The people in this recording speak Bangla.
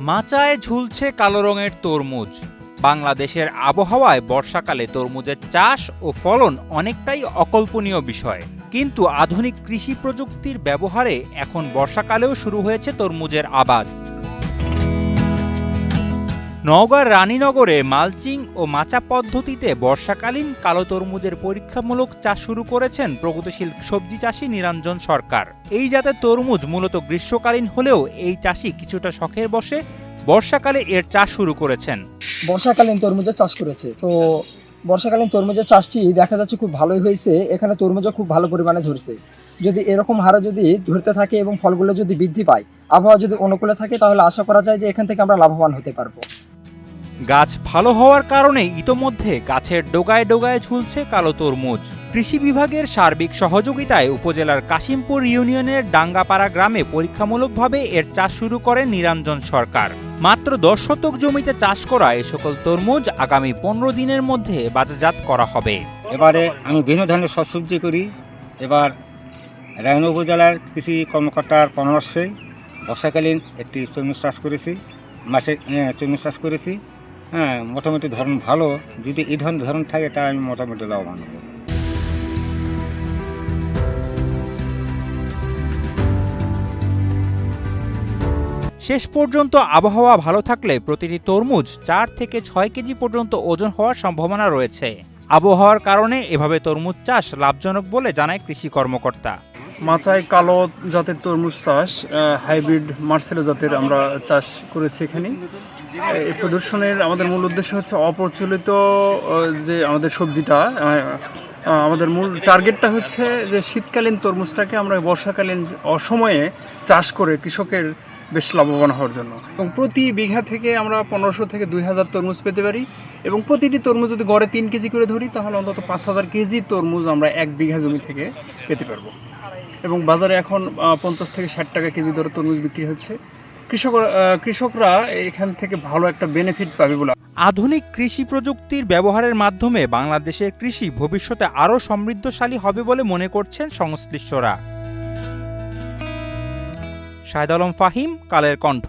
মাচায় ঝুলছে কালো রঙের তরমুজ। বাংলাদেশের আবহাওয়ায় বর্ষাকালে তরমুজের চাষ ও ফলন অনেকটাই অকল্পনীয় বিষয়, কিন্তু আধুনিক কৃষি প্রযুক্তির ব্যবহারে এখন বর্ষাকালেও শুরু হয়েছে তরমুজের আবাদ। নওগাঁর রানীনগরে মালচিং ও মাচা পদ্ধতিতে বর্ষাকালীন কালো তরমুজের পরীক্ষামূলক চাষ শুরু করেছেন প্রগতিশীল সবজি চাষী নিরঞ্জন সরকার। এই জাতের তরমুজ মূলত গ্রীষ্মকালীন হলেও এই চাষি কিছুটা শখের বশে বর্ষাকালে এর চাষ শুরু করেছেন। বর্ষাকালীন তরমুজের চাষ করেছে, তো বর্ষাকালীন তরমুজের চাষটি দেখা যাচ্ছে খুব ভালোই হয়েছে। এখানে তরমুজও খুব ভালো পরিমাণে ধরছে। যদি এরকম হারে যদি ধরতে থাকে এবং ফলগুলো যদি বৃদ্ধি পায়, আবহাওয়া যদি অনুকূলে থাকে, তাহলে আশা করা যায় যে এখান থেকে আমরা লাভবান হতে পারবো। গাছ ভালো হওয়ার কারণে ইতোমধ্যে গাছের ডোগায় ডোগায় ঝুলছে কালো তরমুজ। কৃষি বিভাগের সার্বিক সহযোগিতায় উপজেলার কাশিমপুর ইউনিয়নের ডাঙ্গাপাড়া গ্রামে পরীক্ষামূলকভাবে এর চাষ শুরু করেন নিরঞ্জন সরকার। মাত্র 10 শতক জমিতে চাষ করা এ সকল তরমুজ আগামী 15 দিনের মধ্যে বাজারজাত করা হবে। এবারে আমি ভিন্ন ধরনের সবজি করি। এবার রায়ন উপজেলার কৃষি কর্মকর্তার পরামর্শে বর্ষাকালীন একটি তরমুজ চাষ করেছি, মাসে তরমুজ চাষ করেছি। মোটামুটি ধরন ভালো। যদি এই ধরনের ধরন থাকে তা আমি মোটামুটি লাভবান হব। শেষ পর্যন্ত আবহাওয়া ভালো থাকলে প্রতিটি তরমুজ 4 থেকে 6 কেজি পর্যন্ত ওজন হওয়ার সম্ভাবনা রয়েছে। আবহাওয়ার কারণে এভাবে তরমুজ চাষ লাভজনক বলে জানায় কৃষি কর্মকর্তা। মাচায় কালো জাতের তরমুজ চাষ, হাইব্রিড মার্সেলো জাতের আমরা চাষ করেছি এখানে। এই প্রদর্শনের আমাদের মূল উদ্দেশ্য হচ্ছে অপ্রচলিত যে আমাদের সবজিটা, আমাদের মূল টার্গেটটা হচ্ছে যে শীতকালীন তরমুজটাকে আমরা বর্ষাকালীন অসময়ে চাষ করে কৃষকের বেশ লাভবান হওয়ার জন্য। এবং প্রতি বিঘা থেকে আমরা 1500 থেকে 2000 তরমুজ পেতে পারি। এবং প্রতিটি তরমুজ যদি গড়ে 3 কেজি করে ধরি, তাহলে অন্তত 5000 কেজি তরমুজ আমরা 1 বিঘা জমি থেকে পেতে পারবো। এবং বাজারে এখন 50 থেকে 60 টাকা কেজি দরে তরমুজ বিক্রি হচ্ছে। কৃষকরা এখান থেকে ভালো একটা বেনিফিট পাবে বলে। আধুনিক কৃষি প্রযুক্তির ব্যবহারের মাধ্যমে বাংলাদেশের কৃষি ভবিষ্যতে আরও সমৃদ্ধশালী হবে বলে মনে করছেন সংশ্লিষ্টরা। শাহেদ আলম ফাহিম, কালের কণ্ঠ।